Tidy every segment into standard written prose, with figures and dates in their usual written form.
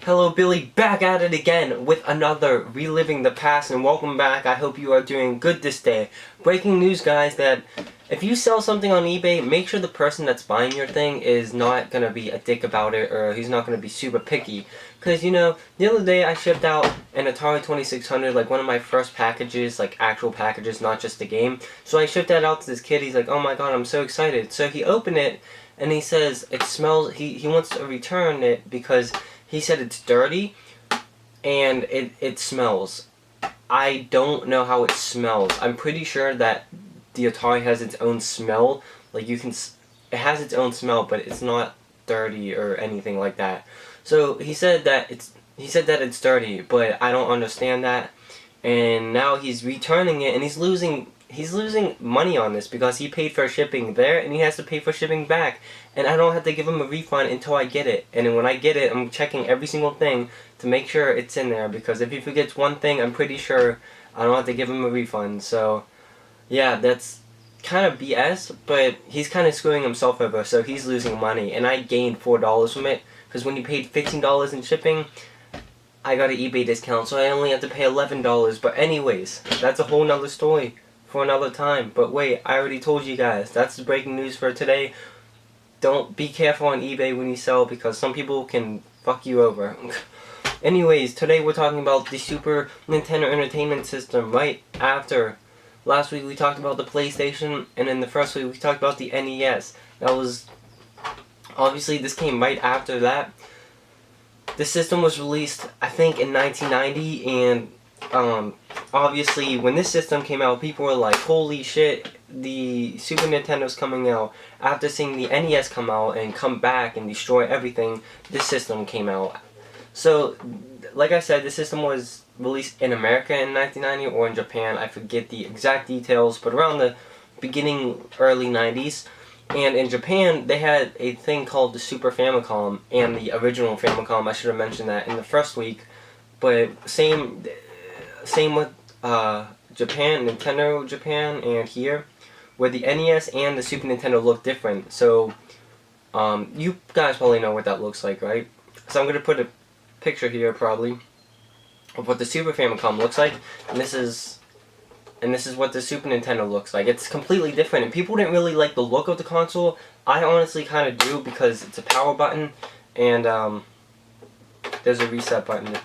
Hello Billy, back at it again with another Reliving the Past, and welcome back. I hope you are doing good this day. Breaking news, guys, that if you sell something on eBay, make sure the person that's buying your thing is not gonna be a dick about it, or he's not gonna be super picky. Cause you know, the other day I shipped out an Atari 2600, like one of my first packages, like actual packages, not just the game. So I shipped that out to this kid. He's like, oh my god, I'm so excited. So he opened it and he says it smells, he wants to return it because he said it's dirty and it smells. I don't know how it smells. I'm pretty sure that the Atari has its own smell. Like it has its own smell, but it's not dirty or anything like that. So he said that it's dirty, but I don't understand that. And now he's returning it and he's losing money on this because he paid for shipping there and he has to pay for shipping back, and I don't have to give him a refund until I get it. And then when I get it, I'm checking every single thing to make sure it's in there, because if he forgets one thing, I'm pretty sure I don't have to give him a refund. So yeah, that's kind of BS, but he's kind of screwing himself over, so he's losing money, and I gained $4 from it because when he paid $15 in shipping, I got an eBay discount, so I only have to pay $11. But anyways, that's a whole nother story for another time. But wait, I already told you guys, that's the breaking news for today. Don't be careful on eBay when you sell, because some people can fuck you over. Anyways, today we're talking about the Super Nintendo Entertainment System. Right after last week we talked about the PlayStation, and in the first week we talked about the NES. That was obviously, this came right after that. The system was released, I think, in 1990, and obviously when this system came out, people were like, holy shit, the Super Nintendo's coming out. After seeing the NES come out and come back and destroy everything, this system came out. So, like I said, this system was released in America in 1990 or in Japan. I forget the exact details, but around the beginning, early 90s. And in Japan, they had a thing called the Super Famicom and the original Famicom. I should have mentioned that in the first week. But same with Japan, Nintendo Japan, and here, where the NES and the Super Nintendo look different. So, you guys probably know what that looks like, right? So I'm going to put a picture here, probably, of what the Super Famicom looks like, and this is what the Super Nintendo looks like. It's completely different, and people didn't really like the look of the console. I honestly kind of do, because it's a power button, and there's a reset button.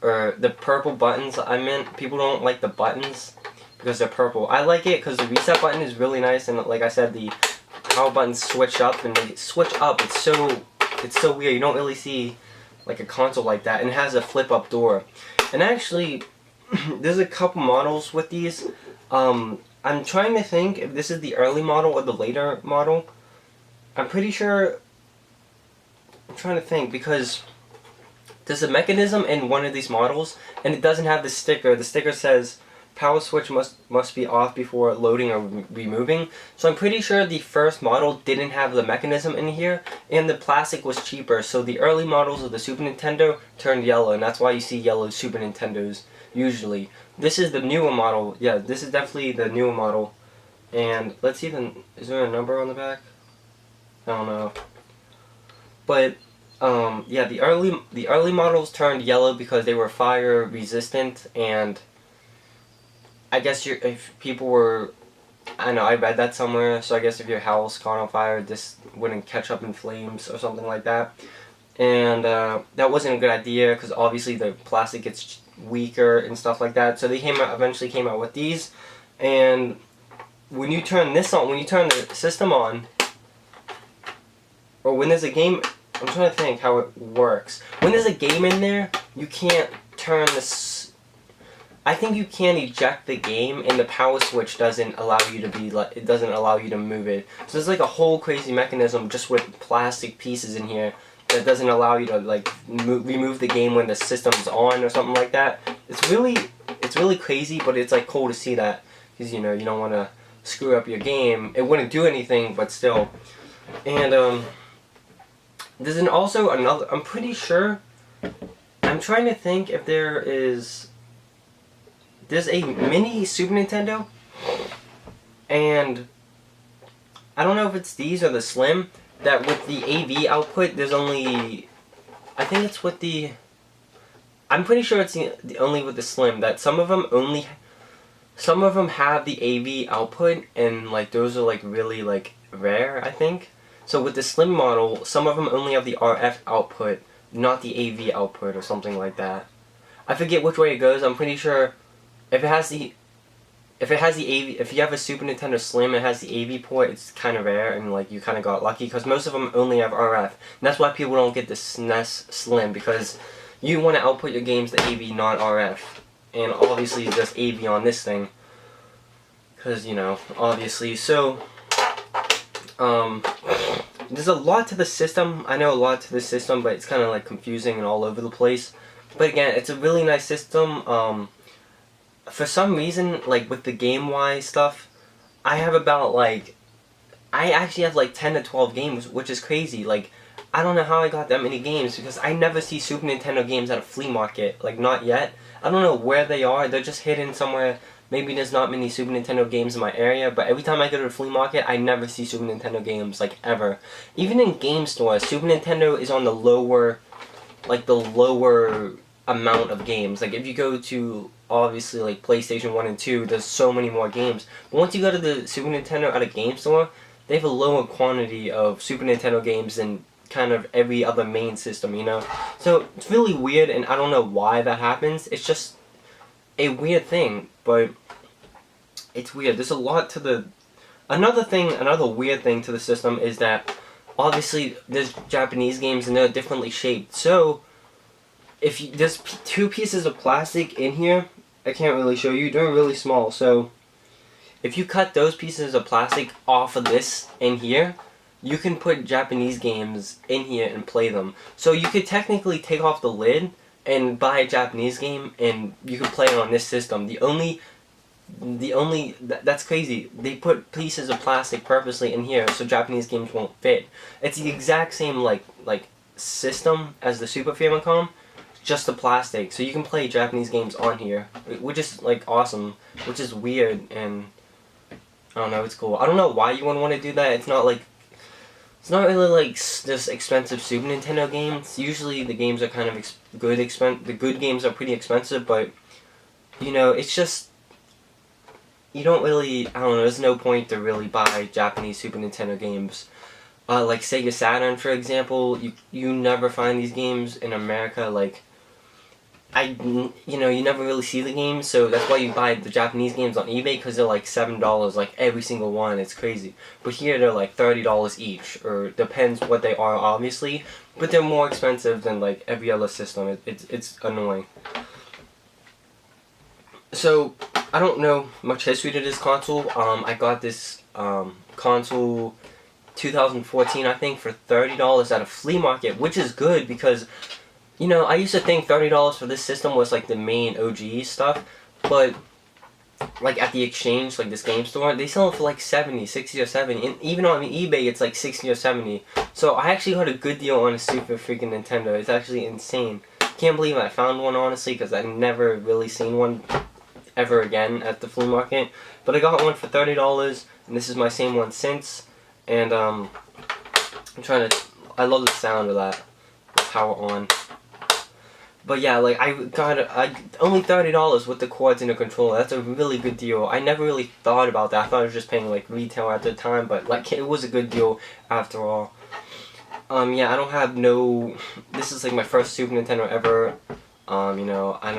Or the purple buttons, I meant. People don't like the buttons because they're purple. I like it because the reset button is really nice, and like I said, the power buttons switch up, and they switch up. It's so weird. You don't really see like a console like that, and it has a flip up door. And actually, there's a couple models with these. I'm trying to think if this is the early model or the later model. I'm pretty sure. I'm trying to think, because there's a mechanism in one of these models, and it doesn't have the sticker. The sticker says power switch must be off before loading or removing. So I'm pretty sure the first model didn't have the mechanism in here, and the plastic was cheaper. So the early models of the Super Nintendo turned yellow, and that's why you see yellow Super Nintendos usually. This is the newer model. Yeah, this is definitely the newer model. And let's see, is there a number on the back? I don't know. But yeah, the early models turned yellow because they were fire resistant, and I guess if people were, I don't know, I read that somewhere, so I guess if your house caught on fire, this wouldn't catch up in flames or something like that. And that wasn't a good idea, because obviously the plastic gets weaker and stuff like that. So they eventually came out with these, and when you turn this on, when you turn the system on, or when there's a game, I'm trying to think how it works. When there's a game in there, you can't turn this. I think you can eject the game, and the power switch doesn't allow you to it doesn't allow you to move it. So there's like a whole crazy mechanism just with plastic pieces in here that doesn't allow you to like remove the game when the system's on or something like that. It's really crazy, but it's like cool to see that, because you know, you don't want to screw up your game. It wouldn't do anything, but still. And there's also another, I'm pretty sure, I'm trying to think if there's a mini Super Nintendo, and I don't know if it's these or the Slim, that with the AV output, there's only I think it's with the... I'm pretty sure it's the only with the Slim, that some of them have the AV output, and like those are like really like rare, I think. So with the Slim model, some of them only have the RF output, not the AV output or something like that. I forget which way it goes. I'm pretty sure if it has the AV, if you have a Super Nintendo Slim, it has the AV port, it's kind of rare, and like you kind of got lucky, because most of them only have RF. And that's why people don't get the SNES Slim, because you want to output your games to AV, not RF. And obviously there's AV on this thing, because, you know, obviously. So, there's a lot to the system. I know a lot to the system, but it's kind of like confusing and all over the place. But again, it's a really nice system. For some reason, like with the game-wise stuff, I actually have like 10 to 12 games, which is crazy. Like, I don't know how I got that many games, because I never see Super Nintendo games at a flea market. Like, not yet. I don't know where they are. They're just hidden somewhere. Maybe there's not many Super Nintendo games in my area, but every time I go to a flea market, I never see Super Nintendo games, like, ever. Even in game stores, Super Nintendo is on the lower amount of games. Like, if you go to, obviously, like, PlayStation 1 and 2, there's so many more games. But once you go to the Super Nintendo at a game store, they have a lower quantity of Super Nintendo games than kind of every other main system, you know? So, it's really weird, and I don't know why that happens. It's just a weird thing, but it's weird. There's a lot to the... Another weird thing to the system is that, obviously, there's Japanese games, and they're differently shaped. So, if you, there's two pieces of plastic in here, I can't really show you, they're really small, so if you cut those pieces of plastic off of this in here, you can put Japanese games in here and play them. So you could technically take off the lid and buy a Japanese game, and you can play it on this system. That's crazy. They put pieces of plastic purposely in here so Japanese games won't fit. It's the exact same like system as the Super Famicom, just the plastic, so you can play Japanese games on here, which is like awesome, which is weird, and I don't know, it's cool. I don't know why you would want to do that. It's not really like this expensive Super Nintendo games. Usually the games are kind of the good games are pretty expensive, but you know, it's just, you don't really, I don't know, there's no point to really buy Japanese Super Nintendo games. Like Sega Saturn, for example, you never find these games in America. Like, you never really see the games, so that's why you buy the Japanese games on eBay, because they're like $7, like every single one. It's crazy. But here they're like $30 each, or depends what they are, obviously. But they're more expensive than like every other system. It's annoying. So I don't know much history to this console. I got this console 2014, I think, for $30 at a flea market, which is good because, you know, I used to think $30 for this system was like the main OG stuff, but like at the exchange, like this game store, they sell it for like 60 or 70, and even on eBay it's like 60 or 70. So I actually got a good deal on a Super freaking Nintendo. It's actually insane. Can't believe I found one, honestly, because I've never really seen one ever again at the flea market. But I got one for $30, and this is my same one since. And I love the sound of that, the power on. But yeah, like I only $30 with the cords and the controller. That's a really good deal. I never really thought about that. I thought I was just paying like retail at the time, but like it was a good deal after all. Yeah, I don't have this is like my first Super Nintendo ever. You know, I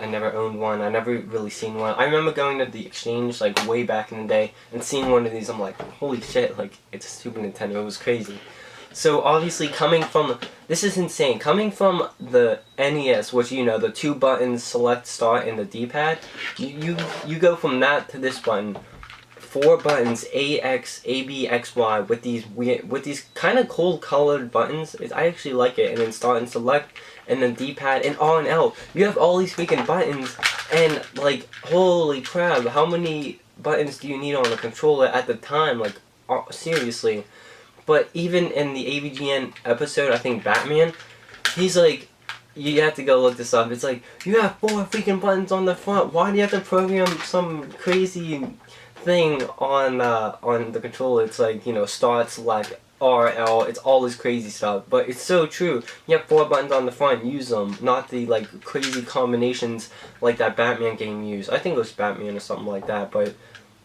never owned one. I never really seen one. I remember going to the exchange like way back in the day and seeing one of these. I'm like, holy shit, like it's a Super Nintendo. It was crazy. So obviously this is insane. Coming from the NES, which, you know, the two buttons, select, start, and the D-pad, you go from that to this button. 4 buttons, A, X, A, B, X, Y, with these kind of cold colored buttons. I actually like it. And then start and select, and then D-pad, and R and L. You have all these freaking buttons, and like, holy crap, how many buttons do you need on a controller at the time? Like, seriously. But even in the AVGN episode, I think Batman, he's like, you have to go look this up. It's like, you have 4 freaking buttons on the front. Why do you have to program some crazy thing on the controller? It's like, you know, start, select, R, L, it's all this crazy stuff. But it's so true. You have 4 buttons on the front, use them. Not the like crazy combinations like that Batman game used. I think it was Batman or something like that, but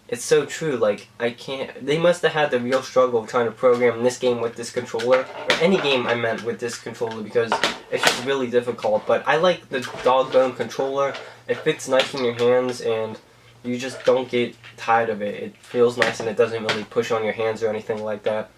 it's so true. Like, I can't, they must have had the real struggle of trying to program this game with this controller, or any game I meant with this controller, because it's just really difficult. But I like the doggone controller. It fits nice in your hands, and you just don't get tired of it. It feels nice, and it doesn't really push on your hands or anything like that.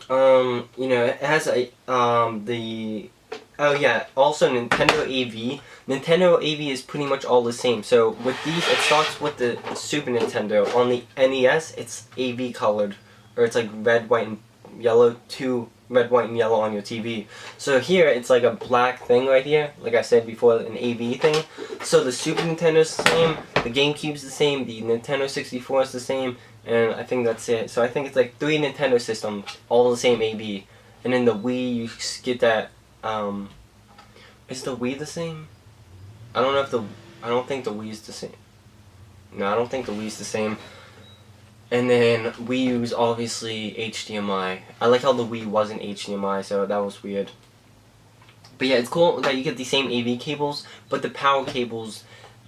You know, it has a, oh yeah, also Nintendo AV. Nintendo AV is pretty much all the same. So with these, it starts with the Super Nintendo. On the NES, it's AV colored, or it's like red, white, and yellow, 2 red, white, and yellow on your TV. So here, it's like a black thing right here, like I said before, an AV thing. So the Super Nintendo's the same, the GameCube's the same, the Nintendo 64 is the same, and I think that's it. So I think it's like 3 Nintendo systems, all the same AV. And then the Wii, you get that, is the Wii the same? I don't think the Wii's the same. No, I don't think the Wii's the same. And then Wii U's obviously HDMI. I like how the Wii wasn't HDMI, so that was weird. But yeah, it's cool that you get the same AV cables, but the power cables,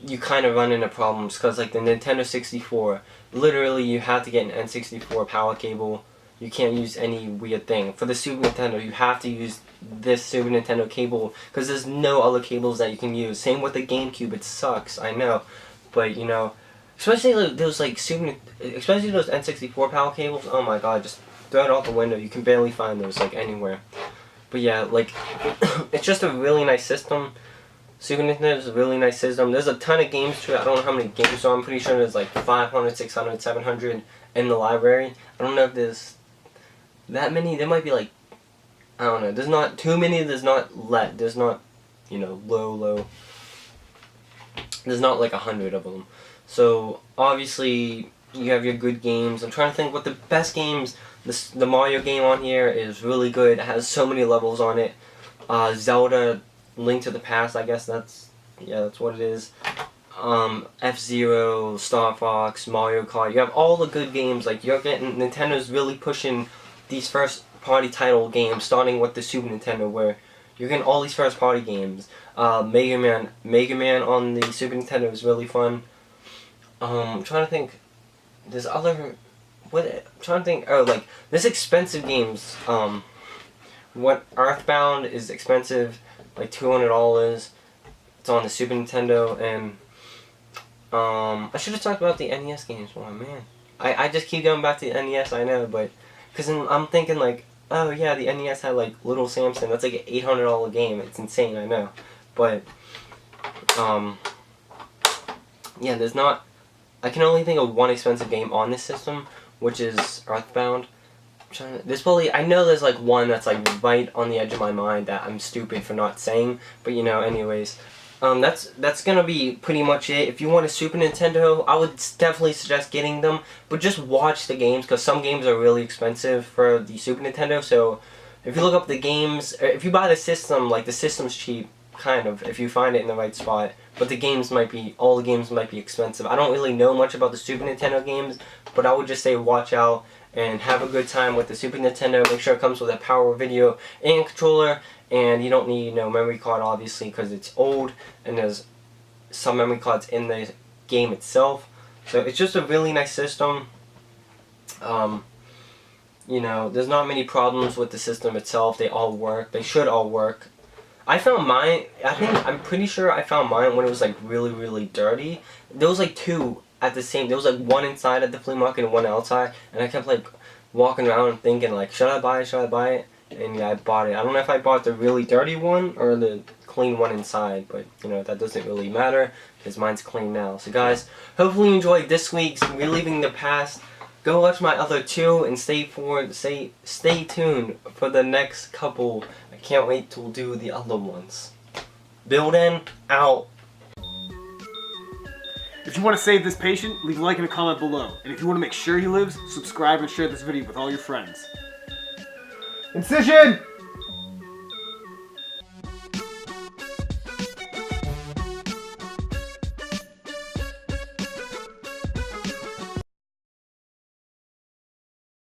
you kind of run into problems, because like the Nintendo 64, literally you have to get an N64 power cable. You can't use any weird thing. For the Super Nintendo, you have to use this Super Nintendo cable, because there's no other cables that you can use. Same with the GameCube, it sucks, I know. But, you know, especially those like especially those N64 power cables, oh my god, just throw it out the window. You can barely find those like anywhere. But yeah, like, it's just a really nice system. Super Nintendo is a really nice system. There's a ton of games to it. I don't know how many games, so I'm pretty sure there's like 500, 600, 700 in the library. I don't know if there's that many. There might be like, I don't know. There's not too many. There's not, you know, low. There's not like 100 of them. So obviously you have your good games. I'm trying to think what the best games. The Mario game on here is really good. It has so many levels on it. Zelda, Link to the Past. I guess that's what it is. F-Zero, Star Fox, Mario Kart. You have all the good games. Like, you're getting, Nintendo's really pushing these first party title games, starting with the Super Nintendo, where you're getting all these first party games. Mega Man on the Super Nintendo is really fun. I'm trying to think. There's other. I'm trying to think. Oh, like, there's expensive games. What Earthbound is expensive, like $200. It's on the Super Nintendo, and I should have talked about the NES games more, man. I just keep going back to the NES, I know, but because I'm thinking like, oh yeah, the NES had like Little Samson. That's like an $800 game. It's insane, I know, but yeah, there's not. I can only think of one expensive game on this system, which is Earthbound. There's probably, I know there's like one that's like right on the edge of my mind that I'm stupid for not saying, but you know, anyways. That's gonna be pretty much it. If you want a Super Nintendo, I would definitely suggest getting them, but just watch the games, because some games are really expensive for the Super Nintendo. So if you look up the games, if you buy the system, like the system's cheap, kind of, if you find it in the right spot, but the games might be, all the games might be expensive. I don't really know much about the Super Nintendo games, but I would just say watch out and have a good time with the Super Nintendo. Make sure it comes with a power video and controller. And you don't need no memory card, obviously, because it's old, and there's some memory cards in the game itself. So it's just a really nice system. You know, there's not many problems with the system itself. They all work. They should all work. I found mine, I'm pretty sure I found mine when it was like really, really dirty. There was like 2 at the same, there was like one inside at the flea market and one outside, and I kept like walking around and thinking like, should I buy it, should I buy it? And yeah, I bought it. I don't know if I bought the really dirty one or the clean one inside, but you know, that doesn't really matter because mine's clean now. So guys, hopefully you enjoyed this week's Reliving the Past. Go watch my other 2 and stay tuned for the next couple. I can't wait to do the other ones. Building out. If you want to save this patient, leave a like and a comment below. And if you want to make sure he lives, subscribe and share this video with all your friends. Incision!